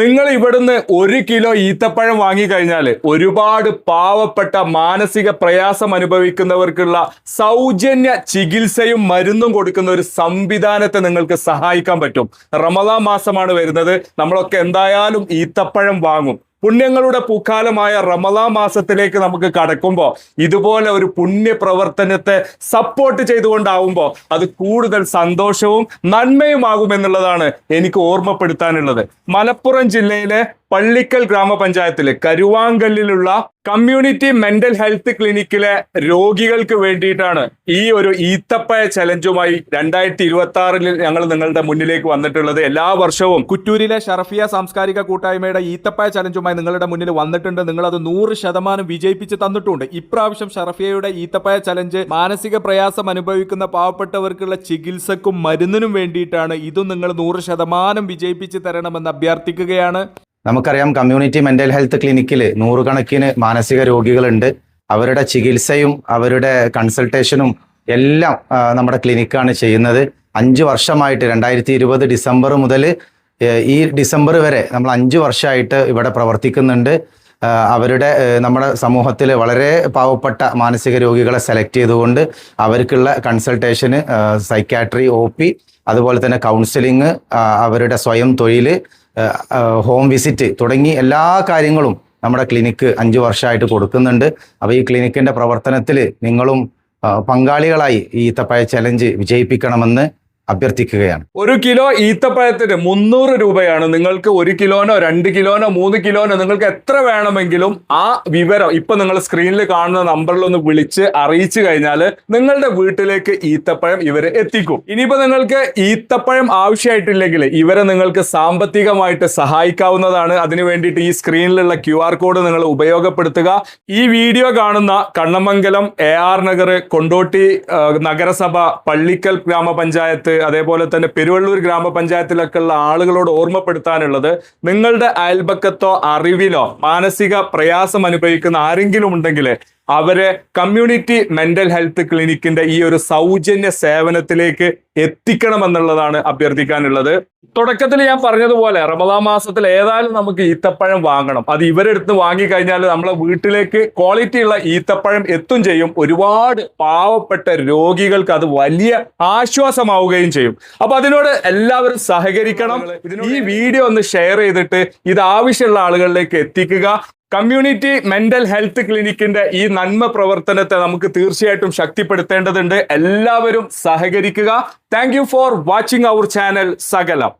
നിങ്ങൾ ഇവിടുന്ന് 1 കിലോ ഈത്തപ്പഴം വാങ്ങിക്കഴിഞ്ഞാൽ ഒരുപാട് പാവപ്പെട്ട മാനസിക പ്രയാസം അനുഭവിക്കുന്നവർക്കുള്ള സൗജന്യ ചികിത്സയും മരുന്നും കൊടുക്കുന്ന ഒരു സംവിധാനത്തെ നിങ്ങൾക്ക് സഹായിക്കാൻ പറ്റും. റമദാൻ മാസമാണ് വരുന്നത്. നമ്മളൊക്കെ എന്തായാലും ഈത്തപ്പഴം വാങ്ങും. പുണ്യങ്ങളുടെ പൂക്കാലമായ റമദാൻ മാസത്തിലേക്ക് നമുക്ക് കടക്കുമ്പോൾ ഇതുപോലെ ഒരു പുണ്യ പ്രവർത്തനത്തെ സപ്പോർട്ട് ചെയ്തുകൊണ്ടാവുമ്പോൾ അത് കൂടുതൽ സന്തോഷവും നന്മയുമാകുമെന്നുള്ളതാണ് എനിക്ക് ഓർമ്മപ്പെടുത്താനുള്ളത്. മലപ്പുറം ജില്ലയിലെ പള്ളിക്കൽ ഗ്രാമപഞ്ചായത്തിലെ കരുവാങ്കല്ലിലുള്ള കമ്മ്യൂണിറ്റി മെന്റൽ ഹെൽത്ത് ക്ലിനിക്കിലെ രോഗികൾക്ക് വേണ്ടിയിട്ടാണ് ഈ ഒരു ഈത്തപ്പഴ ചലഞ്ചുമായി 2026 ഞങ്ങൾ നിങ്ങളുടെ മുന്നിലേക്ക് വന്നിട്ടുള്ളത്. എല്ലാ വർഷവും കുറ്റൂരിലെ ഷറഫിയ സാംസ്കാരിക കൂട്ടായ്മയുടെ ഈത്തപ്പഴ ചലഞ്ചുമായി നിങ്ങളുടെ മുന്നിൽ വന്നിട്ടുണ്ട്. നിങ്ങൾ അത് 100% വിജയിപ്പിച്ച് തന്നിട്ടുണ്ട്. ഇപ്രാവശ്യം ഷറഫിയയുടെ ഈത്തപ്പഴ ചലഞ്ച് മാനസിക പ്രയാസം അനുഭവിക്കുന്ന പാവപ്പെട്ടവർക്കുള്ള ചികിത്സക്കും മരുന്നിനും വേണ്ടിയിട്ടാണ്. ഇതും നിങ്ങൾ 100% വിജയിപ്പിച്ച് തരണമെന്ന് അഭ്യർത്ഥിക്കുകയാണ്. നമുക്കറിയാം, കമ്മ്യൂണിറ്റി മെന്റൽ ഹെൽത്ത് ക്ലിനിക്കിൽ 100 കണക്കിന് മാനസിക രോഗികളുണ്ട്. അവരുടെ ചികിത്സയും അവരുടെ കൺസൾട്ടേഷനും എല്ലാം നമ്മുടെ ക്ലിനിക്കാണ് ചെയ്യുന്നത്. 5 വർഷമായിട്ട് 2020 ഡിസംബർ മുതൽ ഈ ഡിസംബർ വരെ നമ്മൾ 5 വർഷമായിട്ട് ഇവിടെ പ്രവർത്തിക്കുന്നുണ്ട്. അവരുടെ നമ്മുടെ സമൂഹത്തിൽ വളരെ പാവപ്പെട്ട മാനസിക രോഗികളെ സെലക്ട് ചെയ്തുകൊണ്ട് അവർക്കുള്ള കൺസൾട്ടേഷന്, സൈക്യാട്രി, OP, അതുപോലെ തന്നെ കൗൺസിലിംഗ്, അവരുടെ സ്വയം തൊഴിൽ, ഹോം വിസിറ്റ് തുടങ്ങി എല്ലാ കാര്യങ്ങളും നമ്മുടെ ക്ലിനിക്ക് 5 വർഷമായിട്ട് കൊടുക്കുന്നുണ്ട്. അപ്പോൾ ഈ ക്ലിനിക്കിൻ്റെ പ്രവർത്തനത്തിൽ നിങ്ങളും പങ്കാളികളായി ഈ ഈത്തപ്പഴ ചലഞ്ച് വിജയിപ്പിക്കണമെന്ന് അഭ്യർത്ഥിക്കുകയാണ്. 1 കിലോ ഈത്തപ്പഴത്തിന് 300 രൂപയാണ്. നിങ്ങൾക്ക് 1 കിലോനോ 2 കിലോനോ 3 കിലോനോ നിങ്ങൾക്ക് എത്ര വേണമെങ്കിലും ആ വിവരം ഇപ്പൊ നിങ്ങൾ സ്ക്രീനിൽ കാണുന്ന നമ്പറിൽ ഒന്ന് വിളിച്ച് അറിയിച്ചു കഴിഞ്ഞാൽ നിങ്ങളുടെ വീട്ടിലേക്ക് ഈത്തപ്പഴം ഇവരെ എത്തിക്കും. ഇനിയിപ്പോ നിങ്ങൾക്ക് ഈത്തപ്പഴം ആവശ്യമായിട്ടില്ലെങ്കിൽ ഇവരെ നിങ്ങൾക്ക് സാമ്പത്തികമായിട്ട് സഹായിക്കാവുന്നതാണ്. അതിനു വേണ്ടിയിട്ട് ഈ സ്ക്രീനിലുള്ള QR കോഡ് നിങ്ങൾ ഉപയോഗപ്പെടുത്തുക. ഈ വീഡിയോ കാണുന്ന കണ്ണമംഗലം, AR നഗർ, കൊണ്ടോട്ടി നഗരസഭ, പള്ളിക്കൽ ഗ്രാമപഞ്ചായത്ത്, അതേപോലെ തന്നെ പെരുവള്ളൂർ ഗ്രാമപഞ്ചായത്തിലൊക്കെ ഉള്ള ആളുകളോട് ഓർമ്മപ്പെടുത്താനുള്ളത്, നിങ്ങളുടെ അയൽപക്കത്തോ അറിവിലോ മാനസിക പ്രയാസം അനുഭവിക്കുന്ന ആരെങ്കിലും ഉണ്ടെങ്കിൽ അവരെ കമ്മ്യൂണിറ്റി മെന്റൽ ഹെൽത്ത് ക്ലിനിക്കിന്റെ ഈ ഒരു സൗജന്യ സേവനത്തിലേക്ക് എത്തിക്കണമെന്നുള്ളതാണ് അഭ്യർത്ഥിക്കാനുള്ളത്. തുടക്കത്തിൽ ഞാൻ പറഞ്ഞതുപോലെ റമദാൻ മാസത്തിൽ ഏതായാലും നമുക്ക് ഈത്തപ്പഴം വാങ്ങണം. അത് ഇവരെടുത്ത് വാങ്ങിക്കഴിഞ്ഞാൽ നമ്മളെ വീട്ടിലേക്ക് ക്വാളിറ്റി ഉള്ള ഈത്തപ്പഴം എത്തും ചെയ്യും. ഒരുപാട് പാവപ്പെട്ട രോഗികൾക്ക് അത് വലിയ ആശ്വാസമാവുകയും ചെയ്യും. അപ്പൊ അതിനോട് എല്ലാവരും സഹകരിക്കണം. ഈ വീഡിയോ ഒന്ന് ഷെയർ ചെയ്തിട്ട് ഇത് ആവശ്യമുള്ള ആളുകളിലേക്ക് എത്തിക്കുക. കമ്മ്യൂണിറ്റി മെന്റൽ ഹെൽത്ത് ക്ലിനിക്കിന്റെ ഈ നന്മ പ്രവർത്തനത്തെ നമുക്ക് തീർച്ചയായിട്ടും ശക്തിപ്പെടുത്തേണ്ടതുണ്ട്. എല്ലാവരും സഹകരിക്കുക. Thank you for watching our channel സകലം.